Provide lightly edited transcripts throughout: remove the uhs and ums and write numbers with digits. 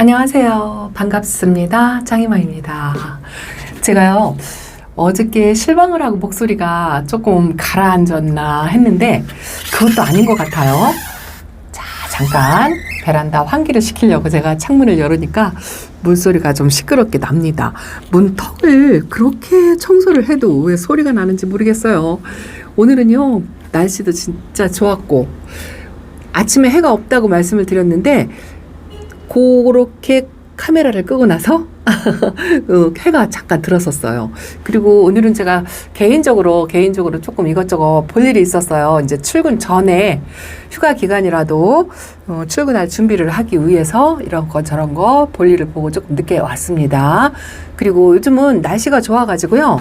안녕하세요. 반갑습니다. 짱이마입니다. 제가요, 어저께 실방을 하고 목소리가 조금 가라앉았나 했는데 그것도 아닌 것 같아요. 자, 잠깐 베란다 환기를 시키려고 제가 창문을 열으니까 물소리가 좀 시끄럽게 납니다. 문턱을 그렇게 청소를 해도 왜 소리가 나는지 모르겠어요. 오늘은요, 날씨도 진짜 좋았고 아침에 해가 없다고 말씀을 드렸는데 그렇게 카메라를 끄고 나서 해가 잠깐 들었었어요. 그리고 오늘은 제가 개인적으로 조금 이것저것 볼 일이 있었어요. 이제 출근 전에 휴가 기간이라도 출근할 준비를 하기 위해서 이런 거 저런 거 볼 일을 보고 조금 늦게 왔습니다. 그리고 요즘은 날씨가 좋아가지고요.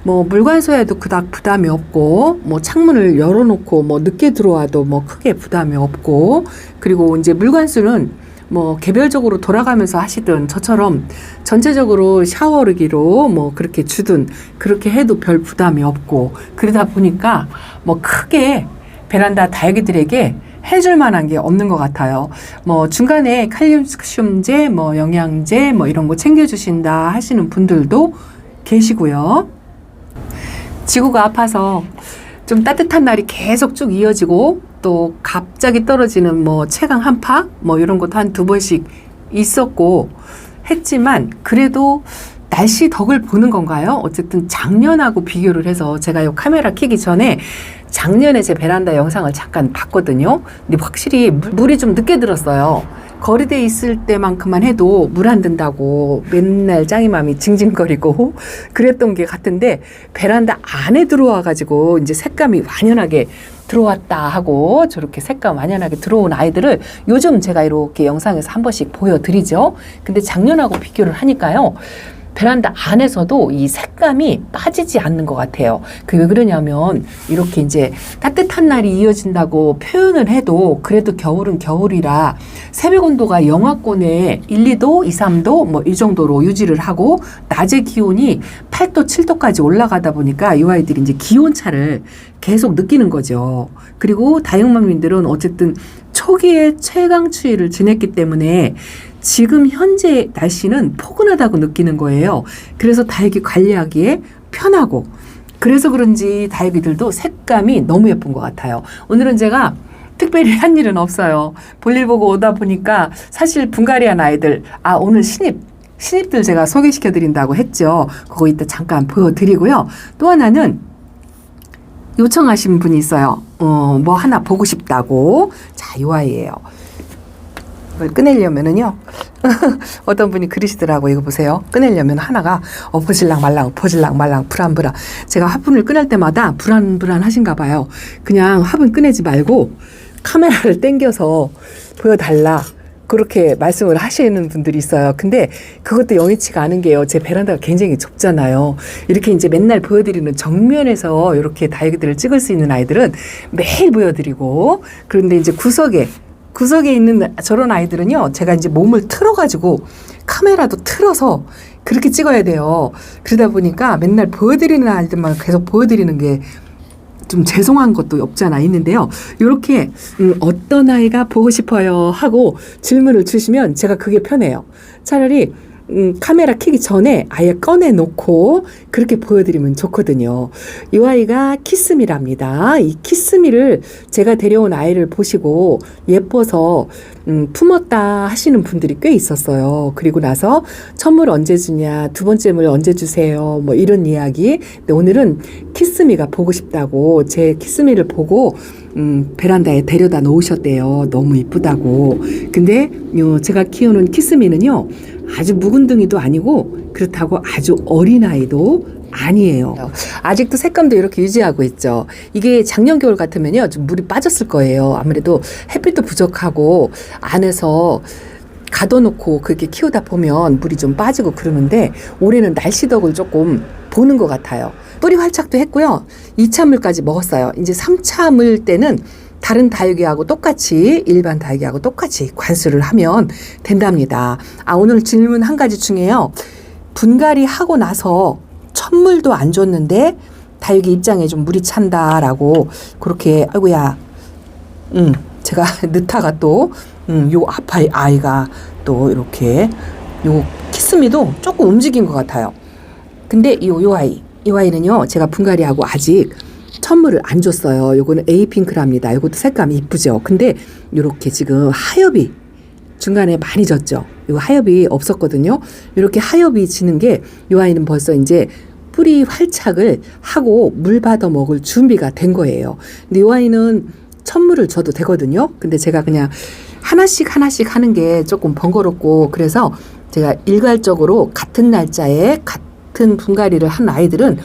뭐 물관소에도 그닥 부담이 없고 뭐 창문을 열어놓고 뭐 늦게 들어와도 뭐 크게 부담이 없고, 그리고 이제 물관수는 뭐 개별적으로 돌아가면서 하시든 저처럼 전체적으로 샤워르기로 뭐 그렇게 주든 그렇게 해도 별 부담이 없고, 그러다 보니까 뭐 크게 베란다 다육이들에게 해줄 만한 게 없는 것 같아요. 뭐 중간에 칼슘제, 뭐 영양제 뭐 이런 거 챙겨주신다 하시는 분들도 계시고요. 지구가 아파서 좀 따뜻한 날이 계속 쭉 이어지고 또 갑자기 떨어지는 뭐 최강 한파 뭐 이런 것도 한 두 번씩 있었고 했지만 그래도 날씨 덕을 보는 건가요? 어쨌든 작년하고 비교를 해서 제가 이 카메라 켜기 전에 작년에 제 베란다 영상을 잠깐 봤거든요. 근데 확실히 물이 좀 늦게 들었어요. 거리대에 있을 때만큼만 해도 물 안 든다고 맨날 짱이맘이 징징거리고 그랬던 게 같은데, 베란다 안에 들어와가지고 이제 색감이 완연하게 들어왔다 하고 저렇게 색감 완연하게 들어온 아이들을 요즘 제가 이렇게 영상에서 한 번씩 보여드리죠. 근데 작년하고 비교를 하니까요, 베란다 안에서도 이 색감이 빠지지 않는 것 같아요. 그게 왜 그러냐면 이렇게 이제 따뜻한 날이 이어진다고 표현을 해도 그래도 겨울은 겨울이라 새벽 온도가 영하권에 1, 2도, 2, 3도 뭐 이 정도로 유지를 하고 낮의 기온이 8도, 7도까지 올라가다 보니까 이 아이들이 이제 기온차를 계속 느끼는 거죠. 그리고 다육맘님들은 어쨌든 초기에 최강 추위를 지냈기 때문에 지금 현재 날씨는 포근하다고 느끼는 거예요. 그래서 다육이 관리하기에 편하고, 그래서 그런지 다육이들도 색감이 너무 예쁜 것 같아요. 오늘은 제가 특별히 한 일은 없어요. 볼일 보고 오다 보니까 사실 분갈이한 아이들, 오늘 신입들 제가 소개시켜 드린다고 했죠. 그거 이따 잠깐 보여드리고요. 또 하나는 요청하신 분이 있어요. 뭐 하나 보고 싶다고. 자, 이 아이예요. 이걸 꺼내려면은요, 어떤 분이 그러시더라고. 이거 보세요. 꺼내려면 하나가 퍼질랑 말랑 불안불안. 제가 화분을 꺼낼 때마다 불안불안 하신가 봐요. 그냥 화분 꺼내지 말고 카메라를 당겨서 보여달라, 그렇게 말씀을 하시는 분들이 있어요. 근데 그것도 영의치가 않은 게요, 제 베란다가 굉장히 좁잖아요. 이렇게 이제 맨날 보여드리는 정면에서 이렇게 다육이들을 찍을 수 있는 아이들은 매일 보여드리고, 그런데 이제 구석에 있는 저런 아이들은요, 제가 이제 몸을 틀어가지고 카메라도 틀어서 그렇게 찍어야 돼요. 그러다 보니까 맨날 보여드리는 아이들만 계속 보여드리는 게 좀 죄송한 것도 없지 않아 있는데요. 이렇게 어떤 아이가 보고 싶어요 하고 질문을 주시면 제가 그게 편해요. 차라리 카메라 켜기 전에 아예 꺼내놓고 그렇게 보여드리면 좋거든요. 이 아이가 키스미랍니다. 이 키스미를 제가 데려온 아이를 보시고 예뻐서 품었다 하시는 분들이 꽤 있었어요. 그리고 나서 첫물 언제 주냐, 두 번째 물 언제 주세요, 뭐 이런 이야기. 근데 오늘은 키스미가 보고 싶다고 제 키스미를 보고 베란다에 데려다 놓으셨대요. 너무 이쁘다고. 근데 제가 키우는 키스미는요, 아주 묵은둥이도 아니고 그렇다고 아주 어린아이도 아니에요. 아직도 색감도 이렇게 유지하고 있죠. 이게 작년 겨울 같으면요, 좀 물이 빠졌을 거예요. 아무래도 햇빛도 부족하고 안에서 가둬놓고 그렇게 키우다 보면 물이 좀 빠지고 그러는데, 올해는 날씨 덕을 조금 보는 것 같아요. 뿌리 활착도 했고요. 2차 물까지 먹었어요. 이제 3차 물 때는 다른 다육이하고 똑같이, 일반 다육이하고 똑같이 관수를 하면 된답니다. 오늘 질문 한 가지 중에요, 분갈이 하고 나서 첫물도 안 줬는데 다육이 입장에 좀 물이 찬다라고, 그렇게 아이고야 제가 늦다가 또 요 아이가 또 이렇게 요 키스미도 조금 움직인 것 같아요. 근데 이 아이는요, 제가 분갈이하고 아직 천물을 안 줬어요. 요거는 에이핑크랍니다. 요것도 색감이 이쁘죠. 근데 요렇게 지금 하엽이 중간에 많이 졌죠. 요 하엽이 없었거든요. 요렇게 하엽이 지는 게 요 아이는 벌써 이제 뿌리 활착을 하고 물 받아 먹을 준비가 된 거예요. 근데 요 아이는 천물을 줘도 되거든요. 근데 제가 그냥 하나씩 하는 게 조금 번거롭고, 그래서 제가 일괄적으로 같은 날짜에 같은 분갈이를 한 아이들은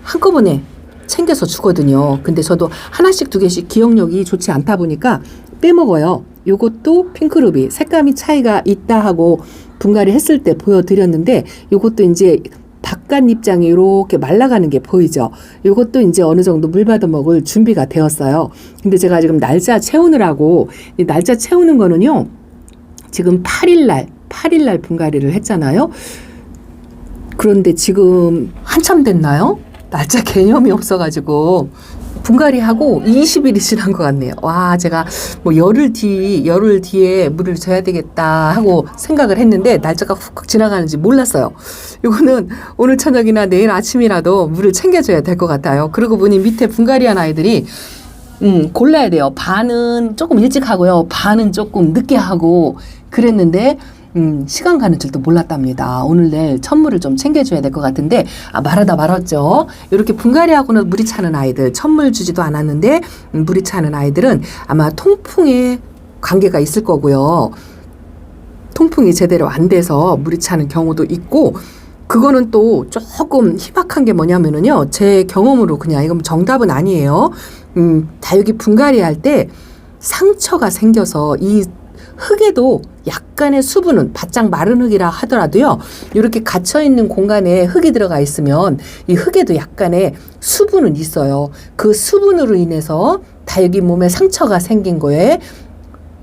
한꺼번에 챙겨서 주거든요. 근데 저도 하나씩 2개씩 기억력이 좋지 않다 보니까 빼먹어요. 요것도 핑크루비 색감이 차이가 있다 하고 분갈이 했을 때 보여드렸는데, 요것도 이제 바깥 입장이 이렇게 말라가는 게 보이죠. 요것도 이제 어느 정도 물 받아 먹을 준비가 되었어요. 근데 제가 지금 날짜 채우느라고, 이 날짜 채우는 거는요, 지금 8일날 분갈이를 했잖아요. 그런데 지금 한참 됐나요? 날짜 개념이 없어가지고 분갈이하고 20일이 지난 것 같네요. 와, 제가 뭐 열흘 뒤에 물을 줘야 되겠다 하고 생각을 했는데 날짜가 훅 지나가는지 몰랐어요. 이거는 오늘 저녁이나 내일 아침이라도 물을 챙겨줘야 될 것 같아요. 그러고 보니 밑에 분갈이한 아이들이 골라야 돼요. 반은 조금 일찍 하고요, 반은 조금 늦게 하고 그랬는데 시간 가는 줄도 몰랐답니다. 오늘 내일 천물을 좀 챙겨줘야 될 것 같은데, 말하다 말았죠. 이렇게 분갈이하고는 물이 차는 아이들, 천물 주지도 않았는데 물이 차는 아이들은 아마 통풍에 관계가 있을 거고요. 통풍이 제대로 안 돼서 물이 차는 경우도 있고, 그거는 또 조금 희박한 게 뭐냐면은요, 제 경험으로 그냥 이건 정답은 아니에요. 다육이 분갈이 할 때 상처가 생겨서 이 흙에도 약간의 수분은 바짝 마른 흙이라 하더라도요, 이렇게 갇혀있는 공간에 흙이 들어가 있으면 이 흙에도 약간의 수분은 있어요. 그 수분으로 인해서 다육이 몸에 상처가 생긴 거에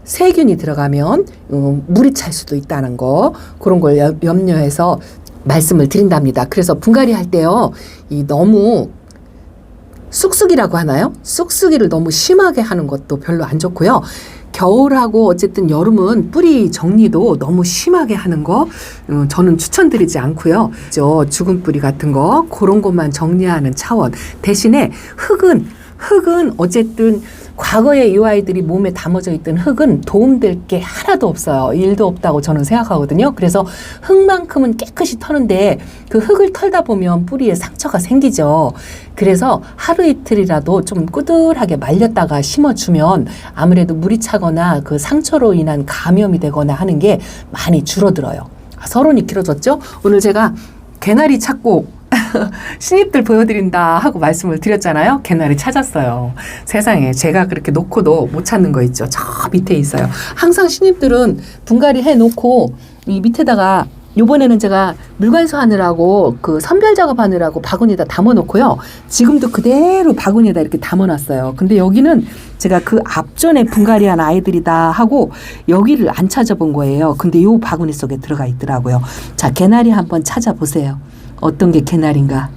세균이 들어가면 물이 찰 수도 있다는 거, 그런 걸 염려해서 말씀을 드린답니다. 그래서 분갈이 할 때요, 이 너무 쑥쑥이라고 하나요? 쑥쑥이를 너무 심하게 하는 것도 별로 안 좋고요. 겨울하고 어쨌든 여름은 뿌리 정리도 너무 심하게 하는 거 저는 추천드리지 않고요. 죽은 뿌리 같은 거 그런 것만 정리하는 차원. 대신에 흙은 어쨌든 과거에 이 아이들이 몸에 담아져 있던 흙은 도움될 게 하나도 없어요. 일도 없다고 저는 생각하거든요. 그래서 흙만큼은 깨끗이 터는데 그 흙을 털다 보면 뿌리에 상처가 생기죠. 그래서 하루 이틀이라도 좀 꾸들하게 말렸다가 심어주면 아무래도 물이 차거나 그 상처로 인한 감염이 되거나 하는 게 많이 줄어들어요. 서론이 길어졌죠? 오늘 제가 개나리 찾고 신입들 보여드린다 하고 말씀을 드렸잖아요. 개나리 찾았어요. 세상에, 제가 그렇게 놓고도 못 찾는 거 있죠. 저 밑에 있어요. 항상 신입들은 분갈이 해놓고 이 밑에다가, 요번에는 제가 물관수 하느라고 그 선별 작업하느라고 바구니에다 담아놓고요, 지금도 그대로 바구니에다 이렇게 담아놨어요. 근데 여기는 제가 그 앞전에 분갈이한 아이들이다 하고 여기를 안 찾아본 거예요. 근데 요 바구니 속에 들어가 있더라고요. 자, 개나리 한번 찾아보세요. 어떤 게 개나리인가?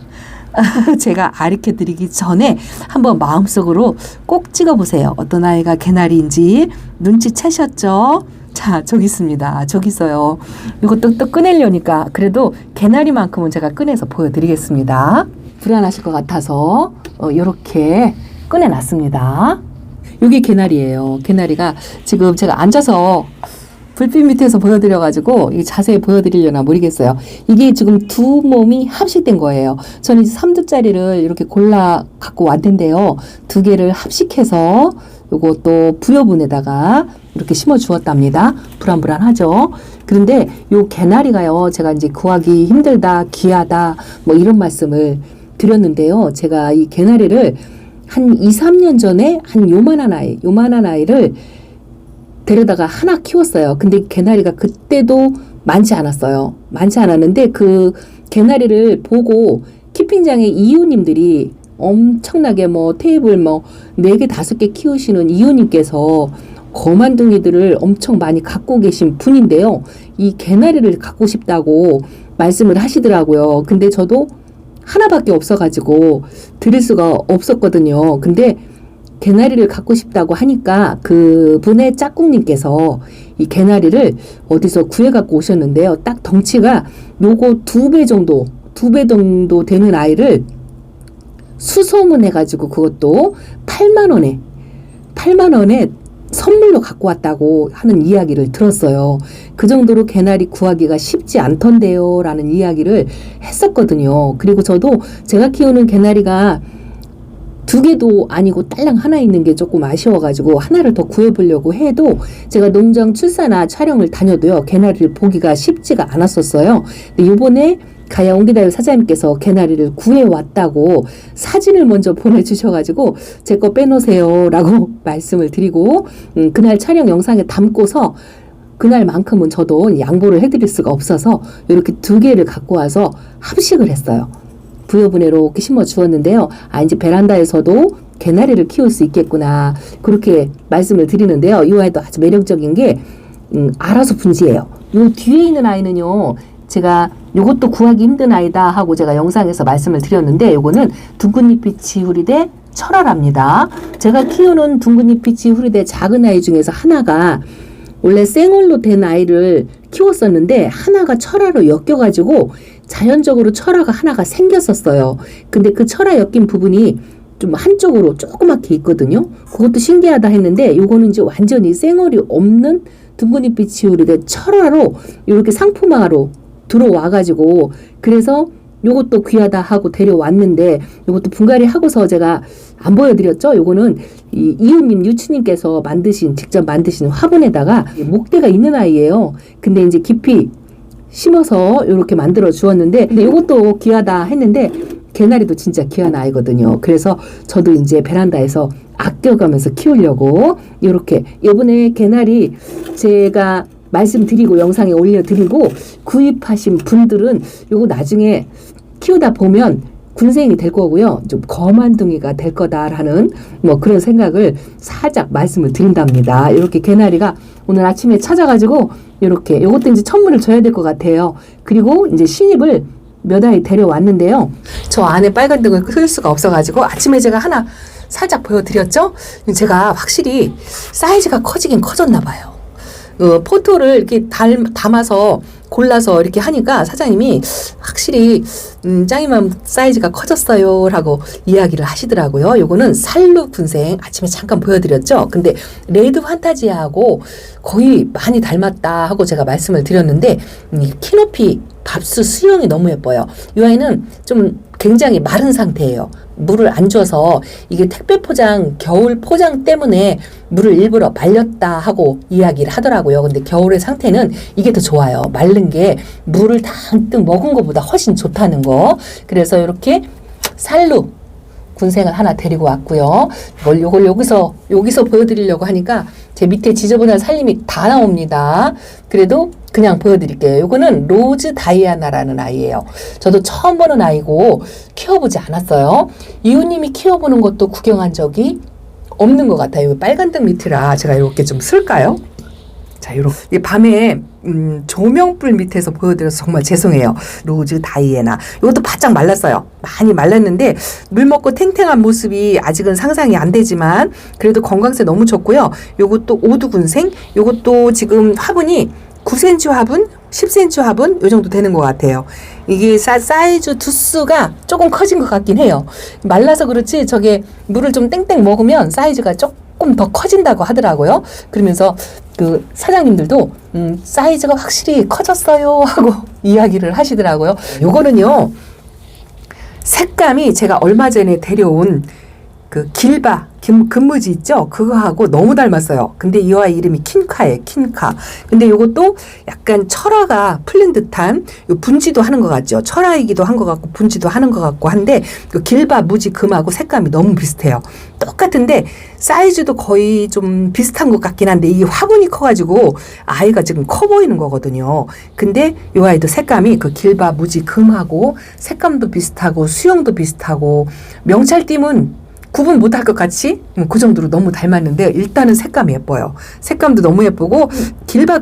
제가 가르쳐 드리기 전에 한번 마음속으로 꼭 찍어보세요. 어떤 아이가 개나리인지 눈치채셨죠? 자, 저기 있습니다. 저기 있어요. 이것도 또 꺼내려니까 그래도 개나리만큼은 제가 꺼내서 보여드리겠습니다. 불안하실 것 같아서 이렇게 꺼내놨습니다. 이게 개나리예요. 개나리가 지금 제가 앉아서 불빛 밑에서 보여드려가지고 자세히 보여드리려나 모르겠어요. 이게 지금 두 몸이 합식된 거예요. 저는 이제 3두짜리를 이렇게 골라 갖고 왔는데요, 2개를 합식해서 요것도 부여분에다가 이렇게 심어 주었답니다. 불안불안하죠. 그런데 요 개나리가요, 제가 이제 구하기 힘들다, 귀하다 뭐 이런 말씀을 드렸는데요, 제가 이 개나리를 한 2, 3년 전에 한 요만한 아이를 데려다가 하나 키웠어요. 근데 개나리가 그때도 많지 않았어요. 많지 않았는데 그 개나리를 보고 키핑장의 이호님들이 엄청나게 뭐 테이블 뭐 4개, 5개 키우시는 이호님께서 거만둥이들을 엄청 많이 갖고 계신 분인데요, 이 개나리를 갖고 싶다고 말씀을 하시더라고요. 근데 저도 하나밖에 없어가지고 드릴 수가 없었거든요. 근데 개나리를 갖고 싶다고 하니까 그 분의 짝꿍님께서 이 개나리를 어디서 구해 갖고 오셨는데요. 딱 덩치가 요거 2배 정도 되는 아이를 수소문해가지고 그것도 8만 원에 선물로 갖고 왔다고 하는 이야기를 들었어요. 그 정도로 개나리 구하기가 쉽지 않던데요 라는 이야기를 했었거든요. 그리고 저도 제가 키우는 개나리가 2개도 아니고 딸랑 하나 있는 게 조금 아쉬워가지고 하나를 더 구해보려고 해도 제가 농장 출사나 촬영을 다녀도요 개나리를 보기가 쉽지가 않았었어요. 근데 이번에 가야 옹기다요 사장님께서 개나리를 구해왔다고 사진을 먼저 보내주셔가지고 제 거 빼놓으세요 라고 말씀을 드리고 그날 촬영 영상에 담고서 그날만큼은 저도 양보를 해드릴 수가 없어서 이렇게 2개를 갖고 와서 합식을 했어요. 부여분해로 이렇게 심어 주었는데요. 이제 베란다에서도 개나리를 키울 수 있겠구나 그렇게 말씀을 드리는데요. 이 아이도 아주 매력적인 게 알아서 분지해요. 요 뒤에 있는 아이는요. 제가 요것도 구하기 힘든 아이다 하고 제가 영상에서 말씀을 드렸는데 요거는 둥근잎빛이 후리대 철화랍니다. 제가 키우는 둥근잎빛이 후리대 작은 아이 중에서 하나가 원래 생얼로 된 아이를 키웠었는데 하나가 철화로 엮여가지고 자연적으로 철화가 하나가 생겼었어요. 근데 그 철화 엮인 부분이 좀 한쪽으로 조그맣게 있거든요. 그것도 신기하다 했는데 요거는 이제 완전히 생얼이 없는 둥근잎빛이 후리대 철화로 이렇게 상품화로 들어와가지고 그래서 요것도 귀하다 하고 데려왔는데 요것도 분갈이 하고서 제가 안 보여드렸죠. 요거는 이웃님 유치님께서 직접 만드신 화분에다가 목대가 있는 아이예요. 근데 이제 깊이 심어서 요렇게 만들어 주었는데 근데 요것도 귀하다 했는데 개나리도 진짜 귀한 아이거든요. 그래서 저도 이제 베란다에서 아껴가면서 키우려고 요렇게 이번에 개나리 제가 말씀드리고 영상에 올려드리고 구입하신 분들은 요거 나중에 키우다 보면 군생이 될 거고요. 좀 거만둥이가 될 거다라는 뭐 그런 생각을 살짝 말씀을 드린답니다. 이렇게 개나리가 오늘 아침에 찾아가지고 이렇게 요것도 이제 천물을 줘야 될 것 같아요. 그리고 이제 신입을 몇 아이 데려왔는데요. 저 안에 빨간 등을 끌 수가 없어가지고 아침에 제가 하나 살짝 보여드렸죠. 제가 확실히 사이즈가 커지긴 커졌나 봐요. 포토를 이렇게 담아서 골라서 이렇게 하니까 사장님이 확실히 짱이맘 사이즈가 커졌어요 라고 이야기를 하시더라고요. 요거는 살루 군생 아침에 잠깐 보여드렸죠. 근데 레드 판타지아하고 거의 많이 닮았다 하고 제가 말씀을 드렸는데 키높이 밥수 수영이 너무 예뻐요. 이 아이는 좀 굉장히 마른 상태예요. 물을 안 줘서 이게 택배 포장, 겨울 포장 때문에 물을 일부러 말렸다 하고 이야기를 하더라고요. 근데 겨울의 상태는 이게 더 좋아요. 마른 게 물을 잔뜩 먹은 것보다 훨씬 좋다는 거. 그래서 이렇게 살루 군생을 하나 데리고 왔고요. 요걸 여기서 보여드리려고 하니까 제 밑에 지저분한 살림이 다 나옵니다. 그래도 그냥 보여드릴게요. 요거는 로즈 다이아나라는 아이예요. 저도 처음 보는 아이고 키워보지 않았어요. 이웃님이 키워보는 것도 구경한 적이 없는 것 같아요. 빨간등 밑이라 제가 이렇게 좀 쓸까요? 자, 요렇게 밤에 조명불 밑에서 보여드려서 정말 죄송해요. 로즈 다이애나 이것도 바짝 말랐어요. 많이 말랐는데 물 먹고 탱탱한 모습이 아직은 상상이 안 되지만 그래도 건강세 너무 좋고요. 요것도 오두군생, 요것도 지금 화분이 9cm 화분, 10cm 화분 요 정도 되는 것 같아요. 이게 사이즈 두수가 조금 커진 것 같긴 해요. 말라서 그렇지 저게 물을 좀 땡땡 먹으면 사이즈가 조금 더 커진다고 하더라고요. 그러면서 그 사장님들도 사이즈가 확실히 커졌어요 하고 이야기를 하시더라고요. 요거는요 색감이 제가 얼마 전에 데려온 그 길바 금무지 있죠? 그거하고 너무 닮았어요. 근데 이 아이 이름이 킨카예요. 킨카. 근데 요것도 약간 철화가 풀린 듯한 요 분지도 하는 것 같죠? 철화이기도 한 것 같고 분지도 하는 것 같고 한데 그 길바 무지 금하고 색감이 너무 비슷해요. 똑같은데 사이즈도 거의 좀 비슷한 것 같긴 한데 이게 화분이 커가지고 아이가 지금 커 보이는 거거든요. 근데 요 아이도 색감이 그 길바 무지 금하고 색감도 비슷하고 수영도 비슷하고 명찰띠은 구분 못할 것 같이 그 정도로 너무 닮았는데 일단은 색감이 예뻐요. 색감도 너무 예쁘고 길바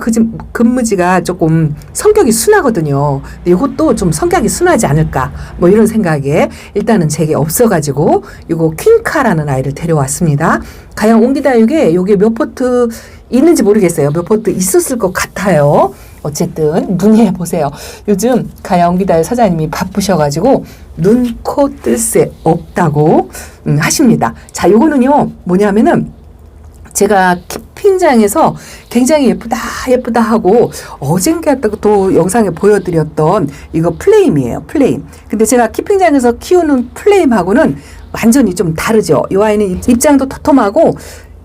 금무지가 조금 성격이 순하거든요. 근데 이것도 좀 성격이 순하지 않을까 뭐 이런 생각에 일단은 제게 없어가지고 이거 퀸카라는 아이를 데려왔습니다. 가양 옹기다육에 요게 몇 포트 있는지 모르겠어요. 몇 포트 있었을 것 같아요. 어쨌든 눈에 보세요. 요즘 가양 옹기다육 사장님이 바쁘셔가지고 눈, 코 뜰 새 없다고 하십니다. 자, 요거는요 뭐냐면은 제가 키핑장에서 굉장히 예쁘다 하고 어젠가 또 영상에 보여드렸던 이거 플레임이에요. 플레임. 근데 제가 키핑장에서 키우는 플레임하고는 완전히 좀 다르죠. 이 아이는 입장도 토톰하고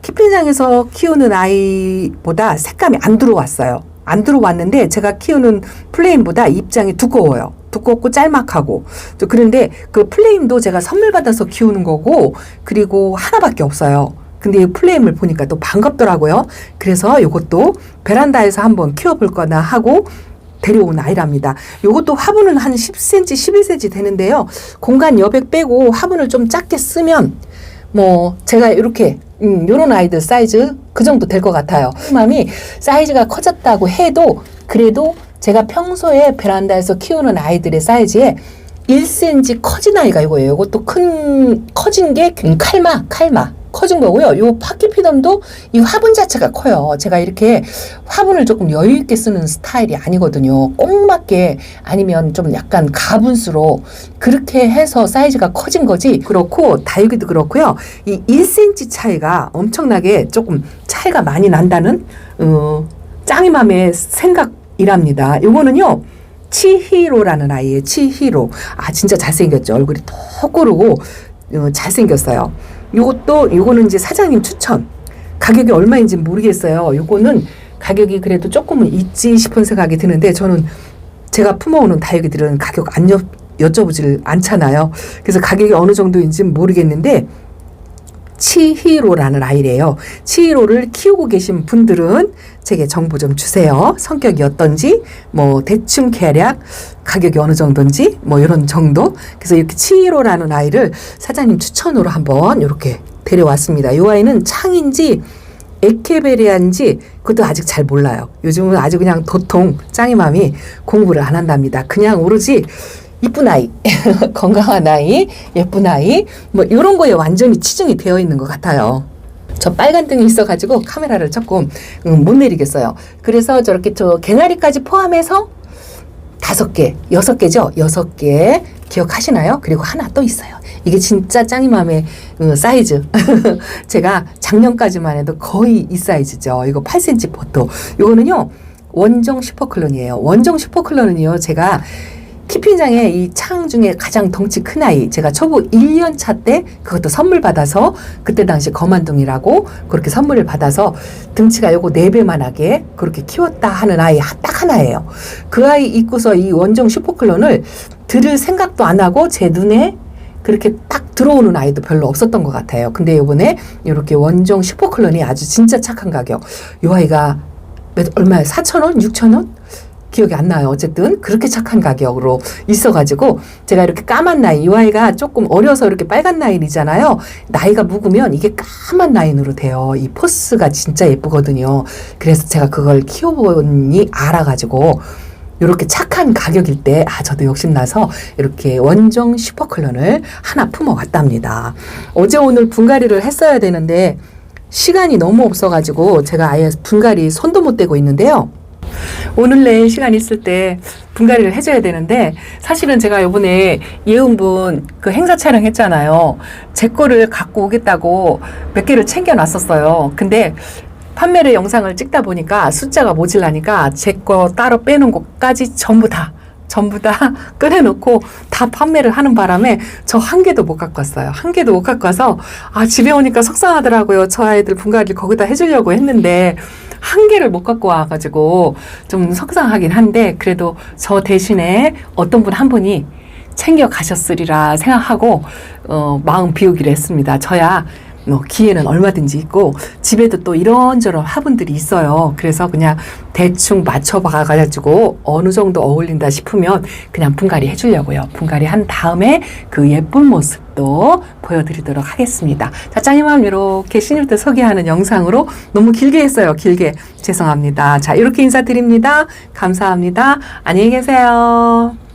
키핑장에서 키우는 아이보다 색감이 안 들어왔어요. 안 들어왔는데 제가 키우는 플레임보다 입장이 두꺼워요. 두껍고 짤막하고. 그런데 그 플레임도 제가 선물 받아서 키우는 거고 그리고 하나밖에 없어요. 근데 이 플레임을 보니까 또 반갑더라고요. 그래서 이것도 베란다에서 한번 키워볼 거나 하고 데려온 아이랍니다. 이것도 화분은 한 10cm, 11cm 되는데요. 공간 여백 빼고 화분을 좀 작게 쓰면 뭐 제가 이렇게 요런 아이들 사이즈 그 정도 될 것 같아요. 맘이 사이즈가 커졌다고 해도 그래도 제가 평소에 베란다에서 키우는 아이들의 사이즈에 1cm 커진 아이가 이거예요. 이것도 커진 게 칼마 커진 거고요. 요 파키피덤도 이 화분 자체가 커요. 제가 이렇게 화분을 조금 여유 있게 쓰는 스타일이 아니거든요. 꼭 맞게 아니면 좀 약간 가분수로 그렇게 해서 사이즈가 커진 거지. 그렇고 다육이도 그렇고요. 이 1cm 차이가 엄청나게 조금 차이가 많이 난다는 짱이맘의 생각이랍니다. 요거는요. 치히로라는 아이예요. 치히로. 아 진짜 잘생겼죠. 얼굴이 톡 고르고 잘생겼어요. 요거는 이제 사장님 추천. 가격이 얼마인지 모르겠어요. 요거는 가격이 그래도 조금은 있지 싶은 생각이 드는데 저는 제가 품어오는 다육이들은 가격 안 여쭤보질 않잖아요. 그래서 가격이 어느 정도인지 모르겠는데 치히로라는 아이래요. 치히로를 키우고 계신 분들은 제게 정보 좀 주세요. 성격이 어떤지, 뭐 대충 계략, 가격이 어느 정도인지, 뭐 이런 정도. 그래서 이렇게 치히로라는 아이를 사장님 추천으로 한번 이렇게 데려왔습니다. 이 아이는 창인지 에케베리아인지 그것도 아직 잘 몰라요. 요즘은 아주 그냥 도통 짱이맘이 공부를 안 한답니다. 그냥 오로지 이쁜 아이, 건강한 아이, 예쁜 아이, 뭐 이런 거에 완전히 치중이 되어 있는 것 같아요. 저 빨간 등이 있어가지고 카메라를 조금 못 내리겠어요. 그래서 저렇게 저 개나리까지 포함해서 5개, 6개죠. 6개 기억하시나요? 그리고 하나 또 있어요. 이게 진짜 짱이맘의 사이즈. 제가 작년까지만 해도 거의 이 사이즈죠. 이거 8cm 포토. 이거는요 원종 슈퍼클론이에요. 원종 슈퍼클론은요 제가 키핑장에 이 창 중에 가장 덩치 큰 아이 제가 초보 1년 차 때 그것도 선물 받아서 그때 당시 거만둥이라고 그렇게 선물을 받아서 등치가 요거 4배만하게 그렇게 키웠다 하는 아이 딱 하나예요. 그 아이 입고서 이 원종 슈퍼클론을 들을 생각도 안 하고 제 눈에 그렇게 딱 들어오는 아이도 별로 없었던 것 같아요. 근데 요번에 이렇게 원종 슈퍼클론이 아주 진짜 착한 가격. 요 아이가 얼마야? 4,000원? 6,000원? 기억이 안 나요. 어쨌든 그렇게 착한 가격으로 있어가지고 제가 이렇게 까만 라인, 이 아이가 조금 어려서 이렇게 빨간 라인이잖아요. 나이가 묵으면 이게 까만 라인으로 돼요. 이 포스가 진짜 예쁘거든요. 그래서 제가 그걸 키워보니 알아가지고 이렇게 착한 가격일 때 저도 욕심나서 이렇게 원종 슈퍼클론을 하나 품어왔답니다. 어제 오늘 분갈이를 했어야 되는데 시간이 너무 없어가지고 제가 아예 분갈이 손도 못 대고 있는데요. 오늘 내일 시간 있을 때 분갈이를 해줘야 되는데 사실은 제가 이번에 예은분 그 행사 촬영했잖아요. 제 거를 갖고 오겠다고 몇 개를 챙겨놨었어요. 근데 판매를 영상을 찍다 보니까 숫자가 모질라니까 제 거 따로 빼놓은 것까지 전부 다 꺼내놓고 다 판매를 하는 바람에 저 한 개도 못 갖고 왔어요. 한 개도 못 갖고 와서 집에 오니까 속상하더라고요. 저 아이들 분갈이를 거기다 해주려고 했는데 한 개를 못 갖고 와가지고 좀 속상하긴 한데 그래도 저 대신에 어떤 분 한 분이 챙겨 가셨으리라 생각하고 마음 비우기로 했습니다. 저야 기회는 얼마든지 있고 집에도 또 이런저런 화분들이 있어요. 그래서 그냥 대충 맞춰봐가지고 어느 정도 어울린다 싶으면 그냥 분갈이 해주려고요. 분갈이 한 다음에 그 예쁜 모습도 보여드리도록 하겠습니다. 자, 짱이맘 이렇게 신입들 소개하는 영상으로 너무 길게 했어요. 길게 죄송합니다. 자, 이렇게 인사드립니다. 감사합니다. 안녕히 계세요.